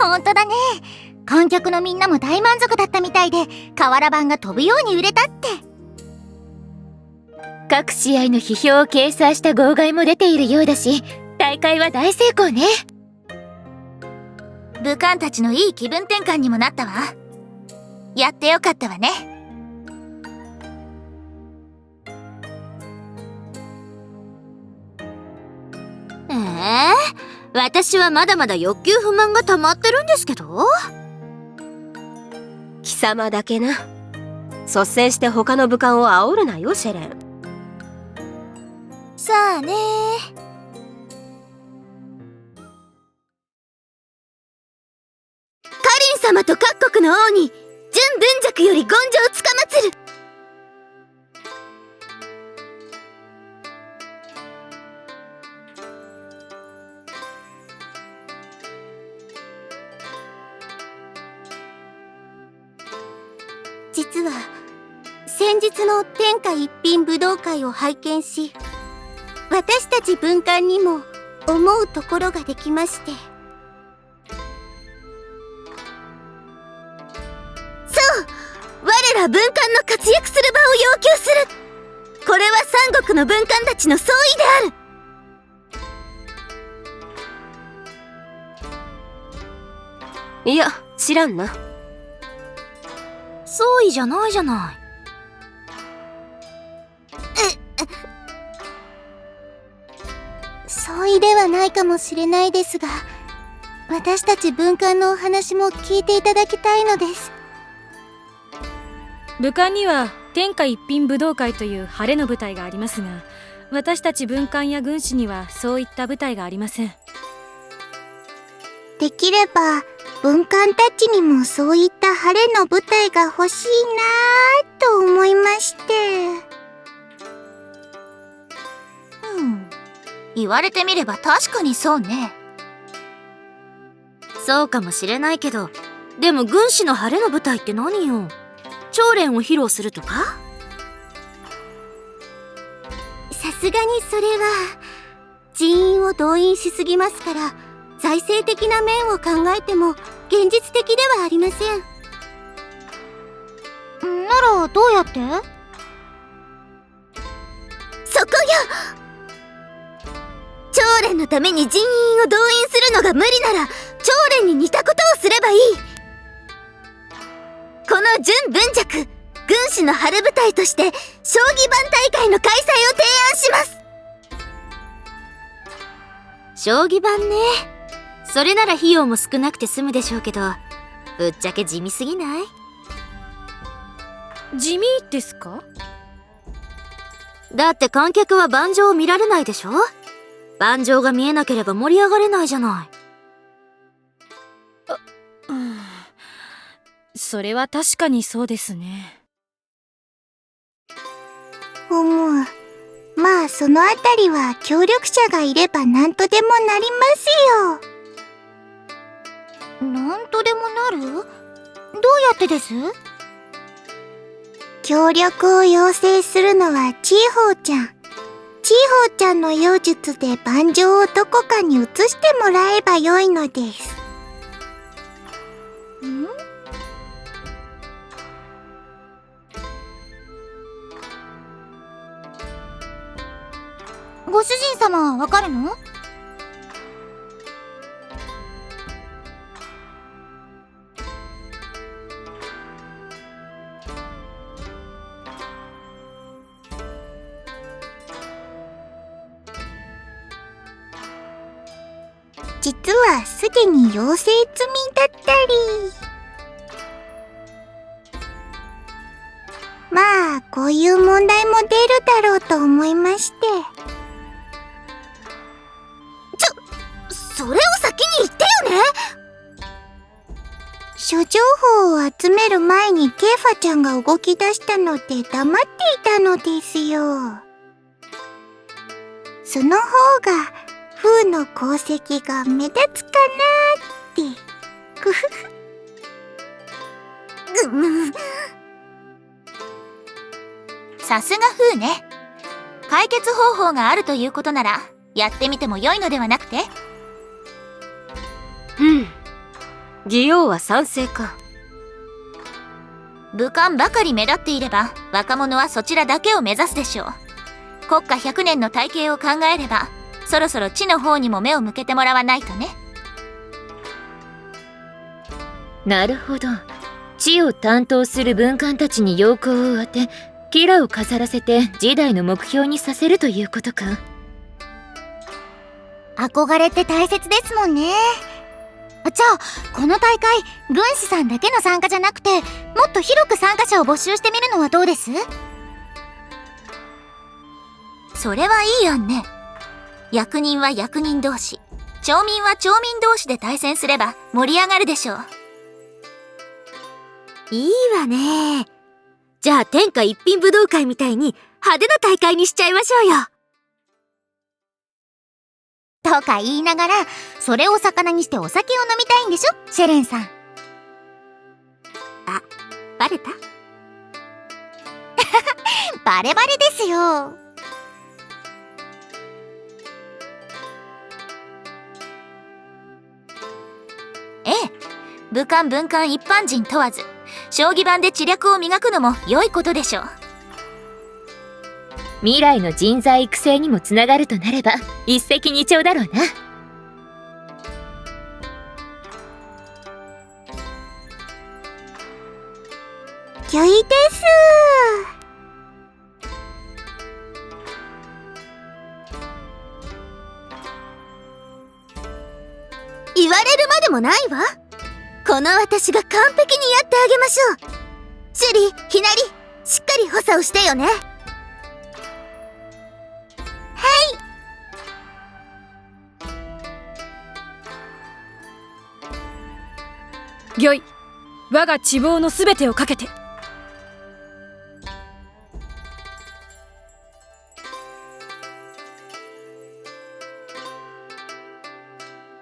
ほんとだね。観客のみんなも大満足だったみたいで、瓦版が飛ぶように売れたって。各試合の批評を掲載した号外も出ているようだし、大会は大成功ね。部官たちのいい気分転換にもなったわ。やってよかったわね。私はまだまだ欲求不満が溜まってるんですけど。貴様だけな。率先して他の部官を煽るなよ、シェレン。さあね。カリン様と各国の王に純文尺より権状をつかまつる。実は先日の天下一品武道会を拝見し、私たち文官にも思うところができまして。そう、我ら文官の活躍する場を要求する。これは三国の文官たちの総意である。いや、知らんな。総意じゃないじゃない。総意ではないかもしれないですが、私たち文官のお話も聞いていただきたいのです。武官には天下一品武道会という晴れの舞台がありますが、私たち文官や軍師にはそういった舞台がありません。できれば文官たちにもそういった晴れの舞台が欲しいなぁと思いまして。言われてみれば確かにそうね。そうかもしれないけど、でも軍師の晴れの舞台って何よ。長練を披露するとか？さすがにそれは人員を動員しすぎますから、財政的な面を考えても現実的ではありません。ならどうやって？そこよ！長練のために人員を動員するのが無理なら、長練に似たことをすればいい。この純文尺、軍師の春舞台として将棋盤大会の開催を提案します。将棋盤ね。それなら費用も少なくて済むでしょうけど、ぶっちゃけ地味すぎない？地味ですか？だって観客は盤上を見られないでしょ？盤上が見えなければ盛り上がれないじゃない。それは確かにそうですね。まあそのあたりは協力者がいれば何とでもなりますよ。なんとでもなる？どうやってです？協力を要請するのはチーホーちゃん。チーホーちゃんの妖術で盤上をどこかに移してもらえばよいのです。ご主人様はわかるの？実はすでに要請済みだったり。まあこういう問題も出るだろうと思いまして。それを先に言ってよね。諸情報を集める前にケイファちゃんが動き出したので黙っていたのですよ。その方が風の功績が目立つかなーって。くふふ。さすが風ね。解決方法があるということならやってみても良いのではなくて？義王は賛成か。武官ばかり目立っていれば若者はそちらだけを目指すでしょう。国家100年の体系を考えればそろそろ地の方にも目を向けてもらわないとね。なるほど。地を担当する文官たちに陽光を当て、キラを飾らせて時代の目標にさせるということか。憧れって大切ですもんね。じゃあこの大会軍師さんだけの参加じゃなくてもっと広く参加者を募集してみるのはどうです？それはいい案ね。役人は役人同士、町民は町民同士で対戦すれば盛り上がるでしょう。いいわね。じゃあ天下一品武道会みたいに派手な大会にしちゃいましょうよ。とか言いながらそれを魚にしてお酒を飲みたいんでしょ、シェレンさん。あ、バレた？バレバレですよ。ええ、武官文官一般人問わず将棋盤で知略を磨くのも良いことでしょう。未来の人材育成にもつながるとなれば一石二鳥だろうな。良いです。言われるまでもないわ。この私が完璧にやってあげましょう。シュリ、ひなり、しっかり補佐をしてよね。御意、我が知望のすべてをかけて。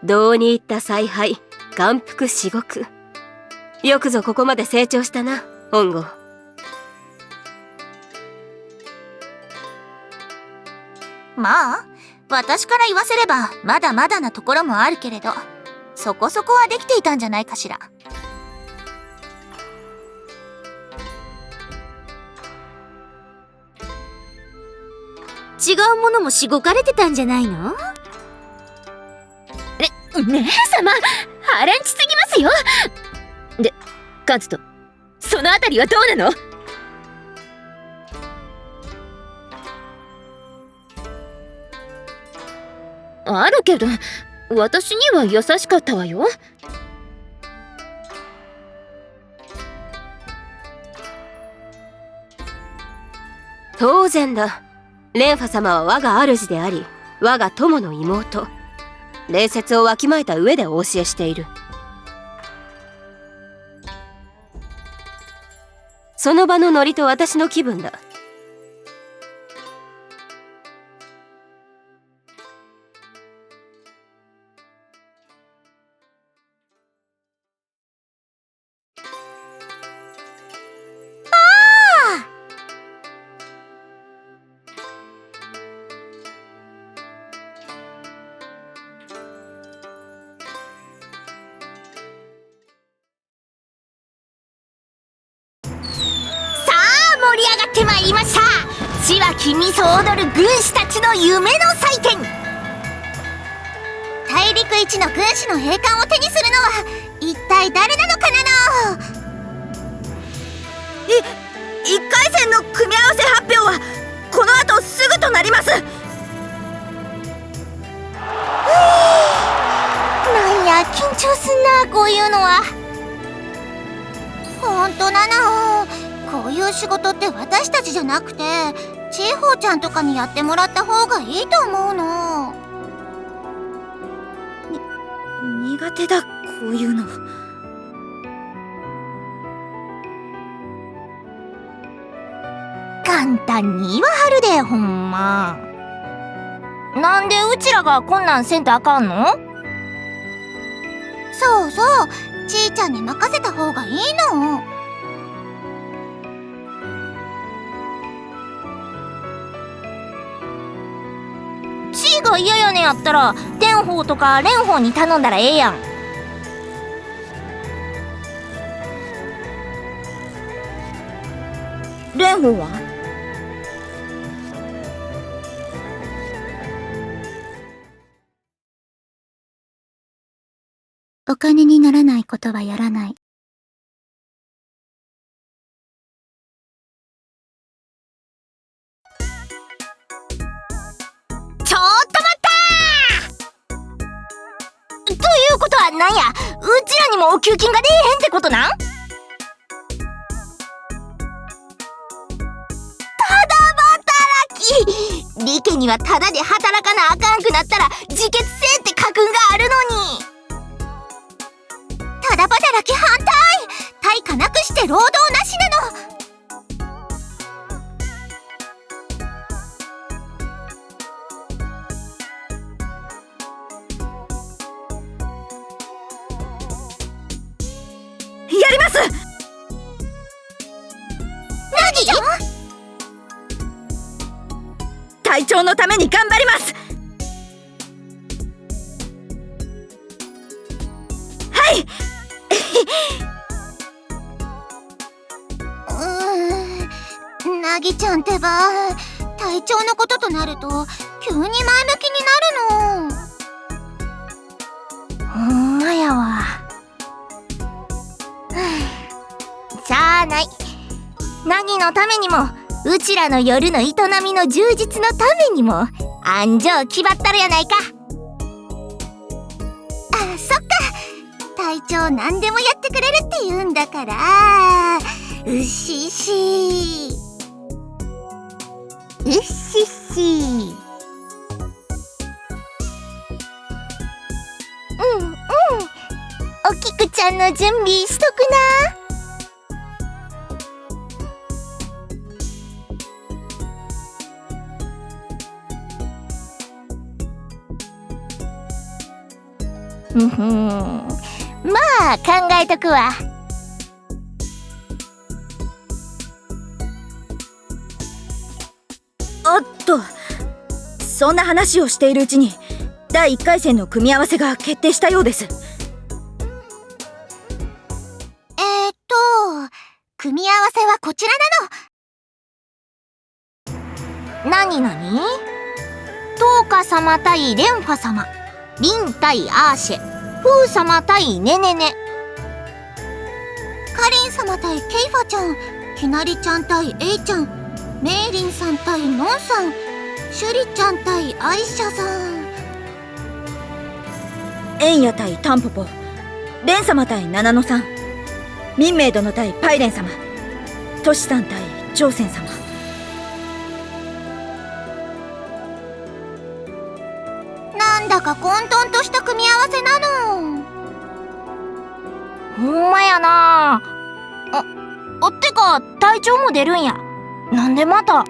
道に行った采配、眼福至極。よくぞここまで成長したな、本郷。まあ、私から言わせればまだまだなところもあるけれど、そこそこはできていたんじゃないかしら。違うものもしごかれてたんじゃないの？姉様、波乱ちすぎますよ。で、カズト、そのあたりはどうなの？あるけど、私には優しかったわよ。当然だ。レンファ様は我が主であり、我が友の妹。礼節をわきまえた上でお教えしている。その場のノリと私の気分だ。盛り上がってまいりました。血は君そ踊る軍師たちの夢の祭典。大陸一の軍師の栄冠を手にするのは一体誰なのかなの。1回戦の組み合わせ発表はこの後すぐとなります。なんや緊張すんな、こういうのは。ほんとなの。こういう仕事って私たちじゃなくてチーホーちゃんとかにやってもらった方がいいと思うの。苦手だ、こういうの。簡単に言わはるで、ほんま。なんでうちらがこんなんせんとあかんの？そうそう、ちーちゃんに任せた方がいいの。ちーが嫌やねんやったら天宝とか蓮宝に頼んだらええやん。蓮は？お金にならないことはやらない。ちょっと待ったー！ということはなんや、うちらにもお給金が出えへんってことなん？リケにはタダで働かなあかんくなったら自決せえって書くんがあるのに。タダ働き反対！対価なくして労働なしなの。やります！何？隊長のために頑張ります。はい。なぎちゃんってば、隊長のこととなると急に前向きになるの。ほんまやわ。しゃあない。なぎのためにもうちらの夜の営みの充実のためにも安城決まったるやないか。あ、そっか。隊長何でもやってくれるって言うんだから、うしし。うっしっし。おきくちゃんの準備しとくな。まあ考えとくわ。おっと、そんな話をしているうちに第1回戦の組み合わせが決定したようです。組み合わせはこちらなになに？トーカ様対レンファ様、リン対アーシェ、フー様対ネネネ。カリン様対ケイファちゃん、きなりちゃん対エイちゃん、メイリンさん対ノンさん、シュリちゃん対アイシャさん。エンヤ対タンポポ、レン様対ナナノさん、ミンメイ殿対パイレン様、トシさん対ジョーセン様。なんだか混沌とした組み合わせなの。ほんまやなあ。てか隊長も出るんや。なんでまた？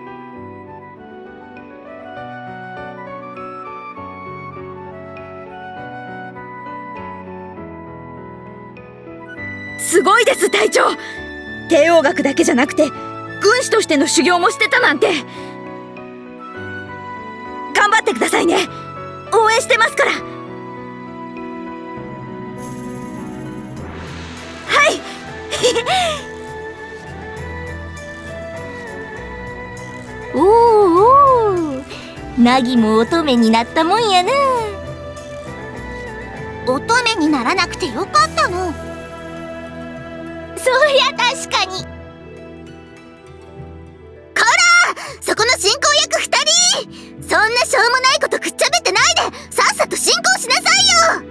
すごいです隊長。帝王学だけじゃなくて軍師としての修行もしてたなんて。頑張ってくださいね。応援してますから。はいおーおー、ナギも乙女になったもんやな。乙女にならなくてよかったの。そりゃ確かに。こら、そこの進行役2人、そんなしょうもないことくっちゃべってないでさっさと進行しなさいよ。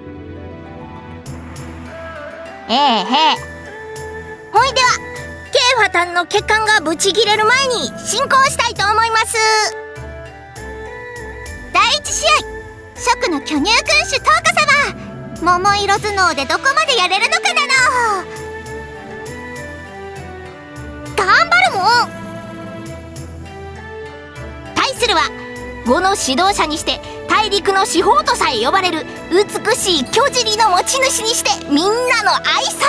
ほいではケイファタンの血管がブチ切れる前に進行したいと思います。第1試合、蜀の巨乳君主トーカ様、桃色頭脳でどこまでやれるのかなの。頑張るもん。対するは5の指導者にして大陸の司法とさえ呼ばれる美しい巨尻の持ち主にしてみんなの愛妻、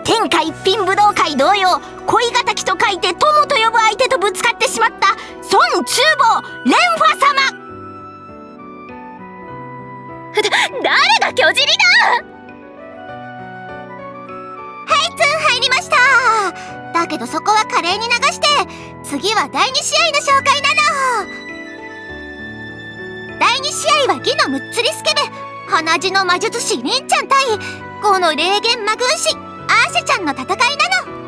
天下一品武道会同様恋敵と書いて友と呼ぶ相手とぶつかってしまった孫厨房レンファ様。誰が巨尻だ！はい、ツン入りました。だけどどそこは華麗に流して、次は第2試合の紹介なの。第2試合は義のむっつりスケベ鼻血の魔術師リンちゃん対5の霊言魔軍師アーシェちゃんの戦いなの。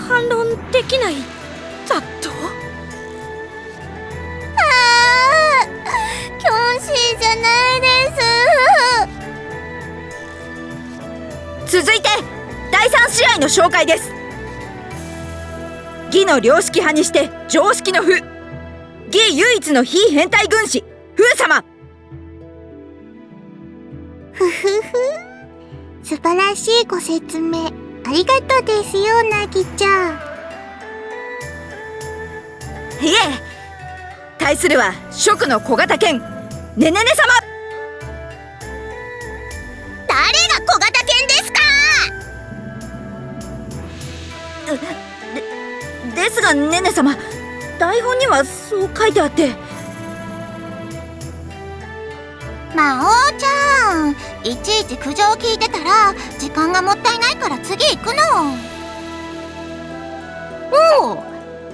反論できないだと？キョンシーじゃないです。続いて第3試合の紹介です。義の良識派にして常識の負、義唯一の非変態軍師風様。ふふふ、素晴らしいご説明ありがとうですよ、なぎちゃん。いえ、対するは蜀の小型犬ねねね様。誰が小型犬ですか？ですがねね様、台本にはそう書いてあって。魔王ちゃん、いちいち苦情聞いてたら時間がもったいないから次行くの。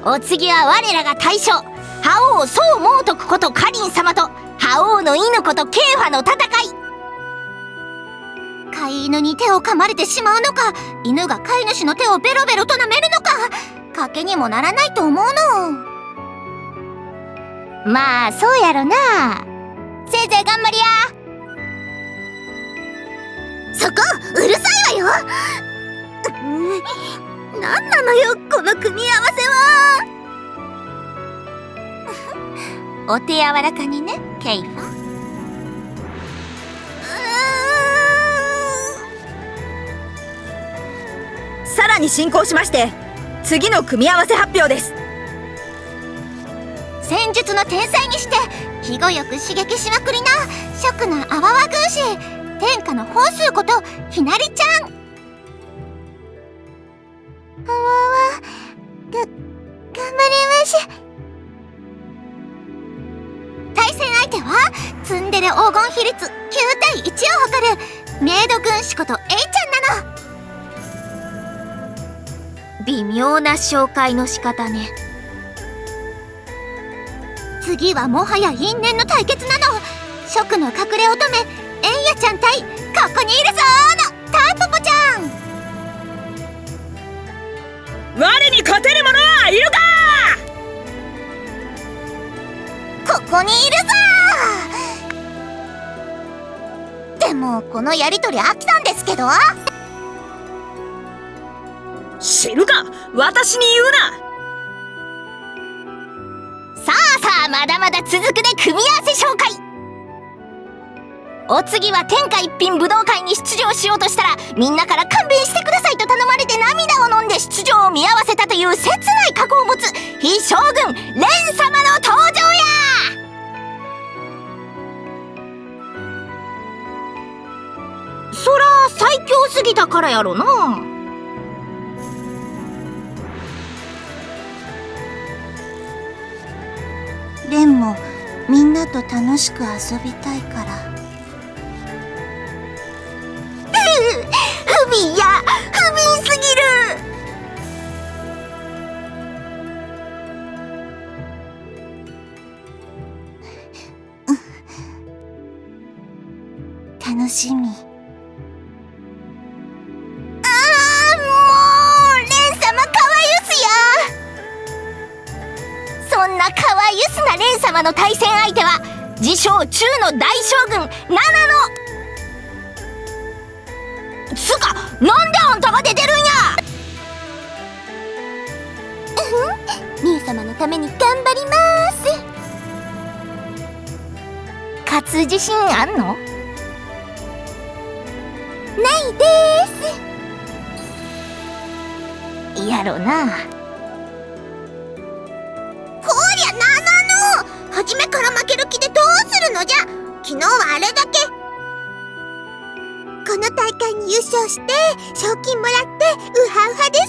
お次は我らが大将覇王宋猛徳ことカリン様と覇王の犬ことケイファの戦い。飼い犬に手を噛まれてしまうのか、犬が飼い主の手をベロベロと舐めるのか、賭けにもならないと思うの。まあそうやろな。せいぜい頑張りや。そこうるさいわよ。なんなのよこの組み合わせは。お手柔らかにね、ケイファ。さらに進行しまして、次の組み合わせ発表です。戦術の天才にして肥後よく刺激しまくりな蜀のあわわ軍師天下の宝数ことひなりちゃん。あわわ頑張りましゅ。対戦相手はツンデレ黄金比率9対1を誇るメイド軍師ことエイちゃんなの。微妙な紹介の仕方ね。次はもはや因縁の対決なの。蜀の隠れ乙女エンヤちゃん対ここにいるぞーのタンポポちゃん。我に勝てる者はいるか。ここにいるぞー。でもこのやりとり飽きたんですけど。知るか、私に言うな。さあまだまだ続くで組み合わせ紹介。お次は天下一品武道会に出場しようとしたらみんなから勘弁してくださいと頼まれて涙を飲んで出場を見合わせたという切ない過去を持つ非将軍蓮様の登場や。そら最強すぎたからやろな。レンもみんなと楽しく遊びたいから。不憫や不憫すぎる。楽しみ。そんなかわゆすな蓮様の対戦相手は自称中の大将軍ナナのつかなんであんたが出てるんや。みゆ様のために頑張りまーす。勝つ自信あんの？ないでーす。やろな。初めから負ける気でどうするのじゃ。昨日はあれだけ。この大会に優勝して賞金もらってウハウハです。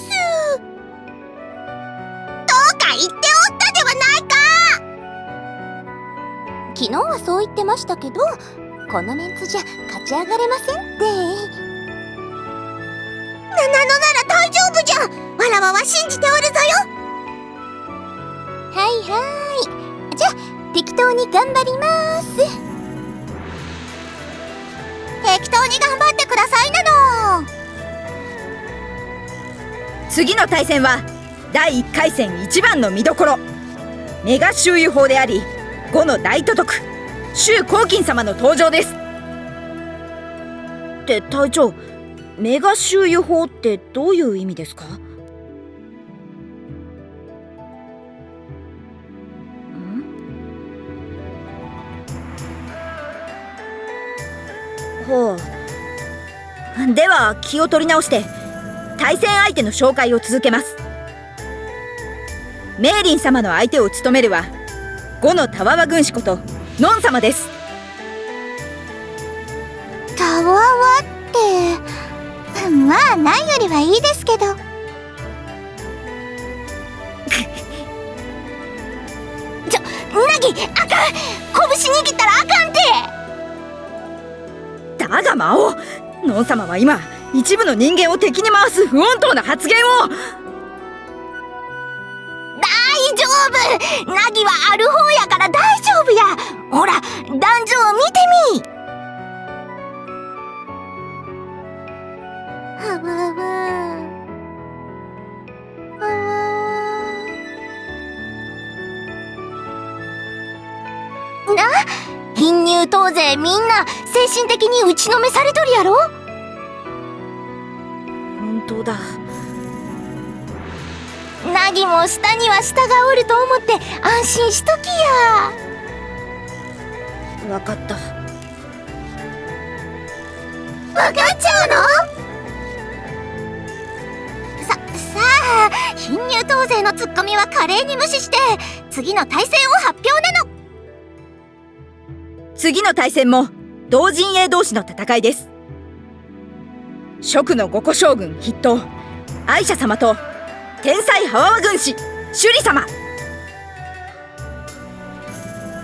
とか言っておったではないか。昨日はそう言ってましたけど、このメンツじゃ勝ち上がれませんって。なのなら大丈夫じゃん。わらわは信じておるぞよ。はいはい。じゃあ適当に頑張ります。適当に頑張ってくださいなの。次の対戦は第1回戦一番の見どころ、メガ周遊法であり5の大都督周公金様の登場です。って隊長、メガ周遊法ってどういう意味ですか？ほう。では気を取り直して対戦相手の紹介を続けます。メーリン様の相手を務めるは5のたわわ軍師ことノン様です。たわわってまあないよりはいいですけど。ナギ、あかん。拳握ったらあかんて。だが魔王、ノン様は今一部の人間を敵に回す不穏当な発言を。大丈夫。ナギはある方やから大丈夫や。ほら、壇上を見てみ。はわわはわわ。な、貧乳党勢みんな精神的に打ちのめされとるやろ。本当だ。ナギも下には下がおると思って安心しときや。分かった。わかっちゃうの？さあ、貧乳党勢のツッコミは華麗に無視して次の対戦を発表なの。次の対戦も同陣営同士の戦いです。蜀の五個将軍筆頭愛車様と天才ハワワ軍師シュリ様。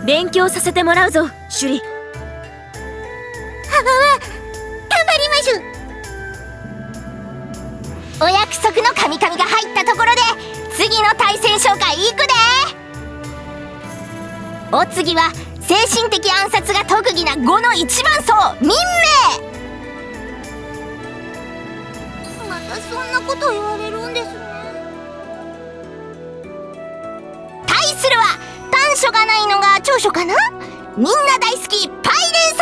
勉強させてもらうぞ、シュリ。はわわ、頑張りましゅ。お約束の神々が入ったところで次の対戦紹介いくで。お次は精神的暗殺が特技な5の一番層民名。またそんなこと言われるんですね。対するは短所がないのが長所かな。みんな大好きパイレン様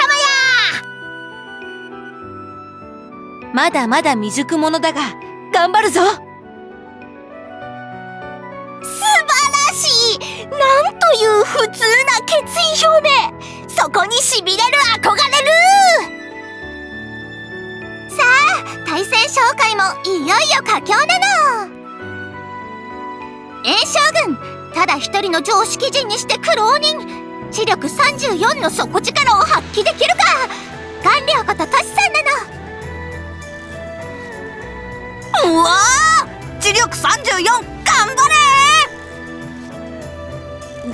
や。まだまだ未熟者だが頑張るぞ。素晴らしい。なんという普通な決意表明。そこにしびれる、憧れる。さあ、対戦紹介もいよいよ佳境なの。炎将軍、ただ一人の常識人にして苦労人、知力34の底力を発揮できるか。官僚ことトシさんなの。うわー、知力34、頑張れ。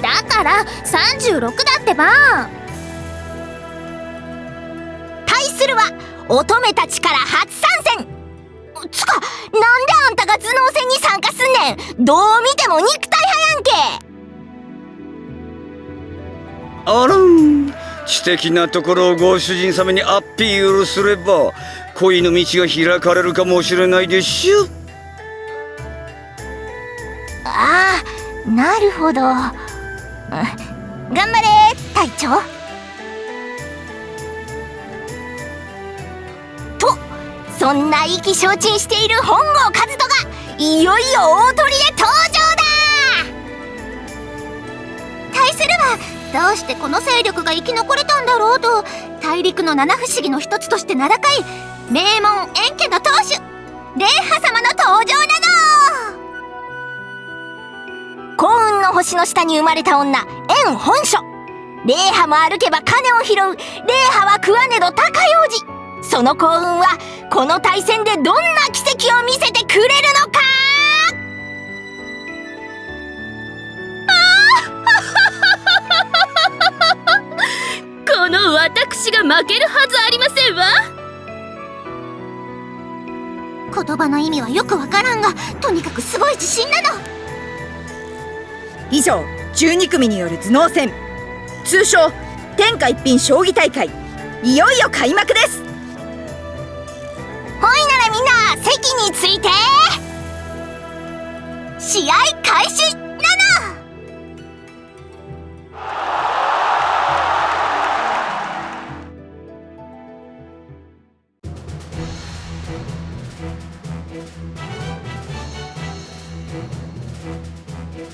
だから36だってば。対するは乙女たちから初参戦。つか、なんであんたが頭脳戦に参加すんねん。どう見ても肉体派やんけ。あらん、知的なところをご主人様にアピールすれば恋の道が開かれるかもしれないでしょ。ああ、なるほど。頑張れ隊長。と、そんな意気消沈している本郷和人がいよいよ大鳥で登場だ。対するはどうしてこの勢力が生き残れたんだろうと大陸の七不思議の一つとして名高い名門円家の当主レイハ様の登場なの。幸運の星の下に生まれた女、円本書。霊波も歩けば金を拾う。霊波は食わねど高用事。その幸運はこの対戦でどんな奇跡を見せてくれるのか。この私が負けるはずありませんわ。子言葉の意味はよくわからんが、とにかくすごい自信なの。以上、12組による頭脳戦、通称天下一品将棋大会、いよいよ開幕です。ほいならみんな席について、試合開始なの。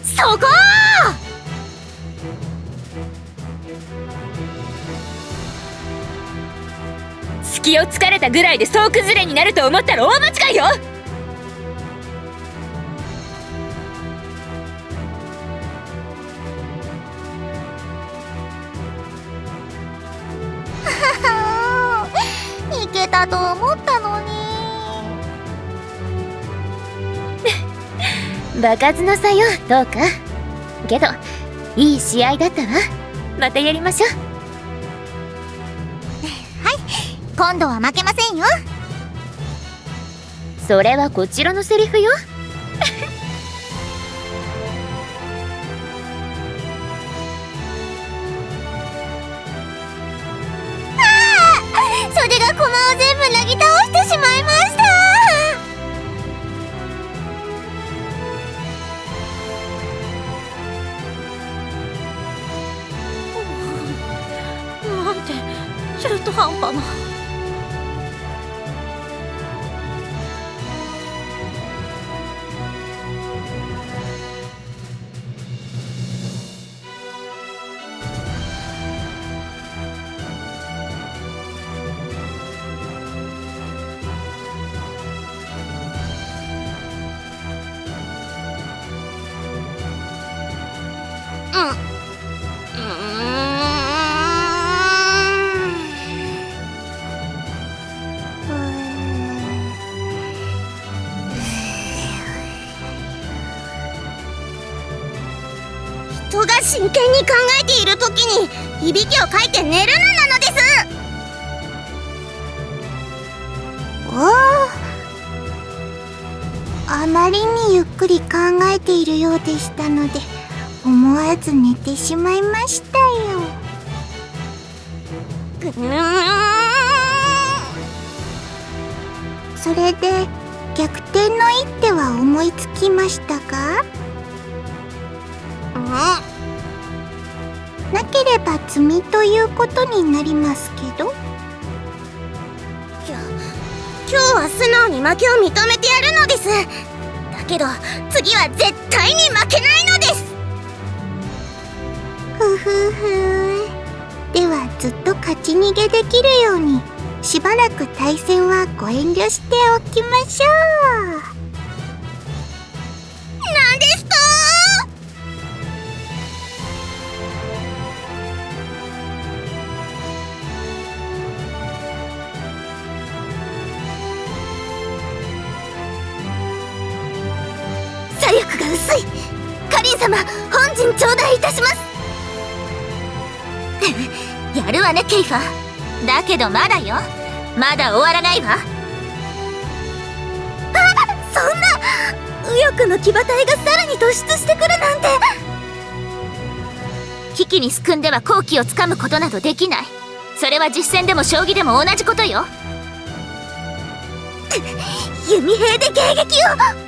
そこ！隙を突かれたぐらいで総崩れになると思ったら大間違いよ。いけたと思ったのに。場数の差よ、どうか。けどいい試合だったわ。またやりましょう。今度は負けませんよ。それはこちらのセリフよ。袖が駒を全部なぎ倒してしまいました。なんて中途半端な。人が真剣に考えている時にいびきをかいて寝るななのです。あまりにゆっくり考えているようでしたので、思わず寝てしまいましたよ。それで逆転の一手は思いつきましたか？なければ積みということになりますけど。今日は素直に負けを認めてやるのです。だけど次は絶対に負けないのです。ふふふ。ではずっと勝ち逃げできるようにしばらく対戦はご遠慮しておきましょう。なんですと？左翼が薄い。カリン様、本陣頂戴いたします。やるわね、ケイファ。だけどまだよ。まだ終わらないわ。そんな右翼の騎馬隊がさらに突出してくるなんて。危機にすくんでは好機をつかむことなどできない。それは実戦でも将棋でも同じことよ。弓兵で迎撃を。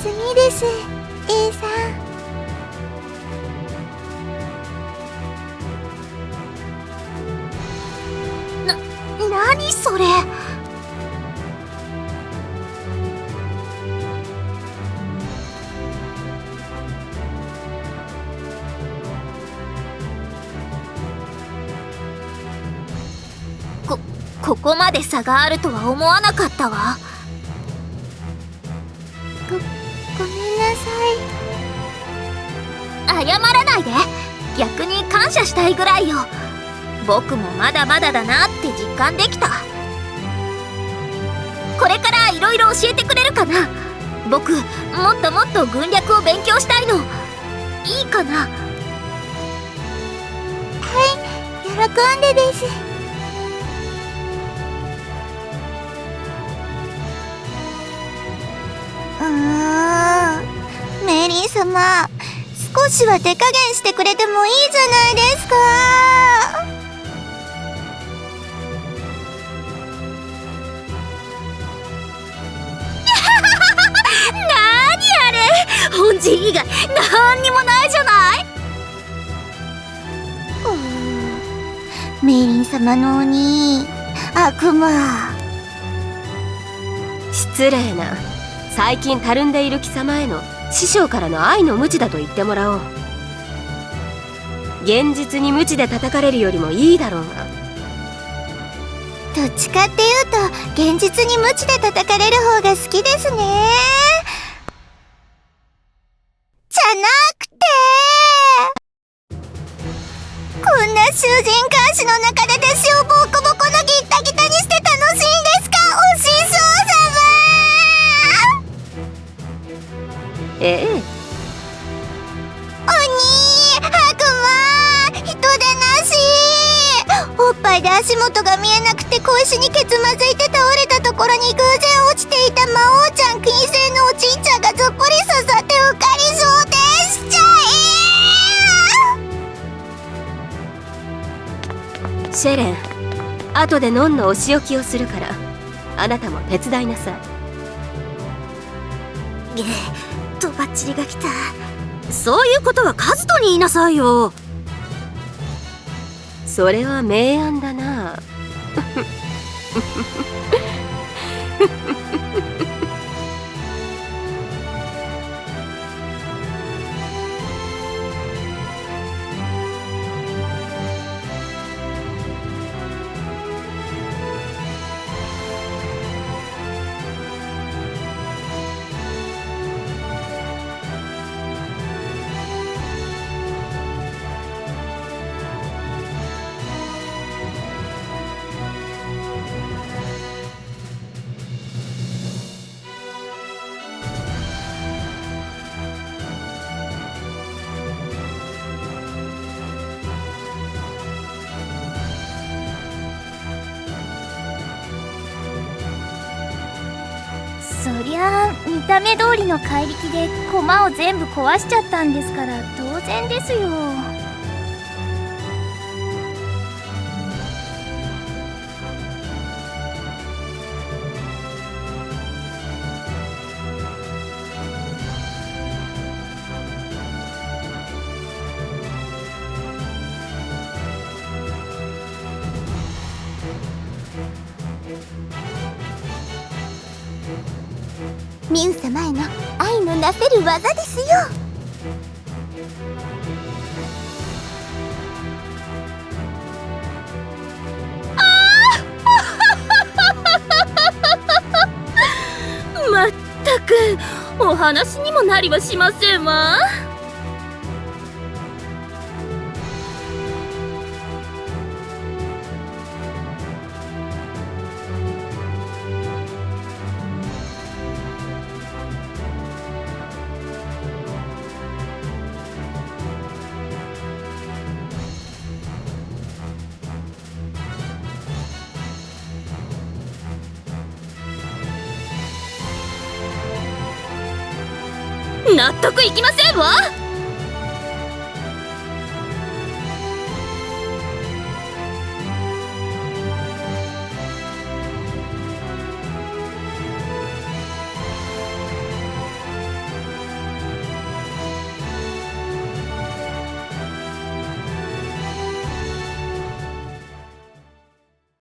次です、A さん。これ。ここまで差があるとは思わなかったわ。ごめんなさい。謝らないで。逆に感謝したいぐらいよ。僕もまだまだだなって実感できた。これからいろいろ教えてくれるかな。僕もっともっと軍略を勉強したいの。いいかな。はい、喜んでです。メリー様、少しは手加減してくれてもいいじゃないですか。なにあれ、本陣以外なんにもないじゃない。メリー様の鬼、悪魔。失礼な。最近たるんでいる貴様への師匠からの愛の鞭だと言ってもらおう。現実に鞭で叩かれるよりもいいだろうが。どっちかっていうと現実に鞭で叩かれる方が好きですね。じゃなくて、こんな囚人監視の中で弟子をボコボコのギッタギタにして楽しいんですか、お師匠様。ええ。鬼、悪魔、人でなし。おっぱいで足元が見えなくて小石にけつまずいて倒れたところに偶然落ちていた魔王ちゃん金星のおちんちゃんがぞっこり刺さってうっかり昇天しちゃシェレン、後でノンのお仕置きをするからあなたも手伝いなさい。とばっちりが来た。そういうことはカズトに言いなさいよ。それは明暗だな。そりゃあ見た目通りの怪力で駒を全部壊しちゃったんですから当然ですよ。ミン様への愛のなせる技ですよ。まったくお話にもなりはしませんわ。納得いきませんわ。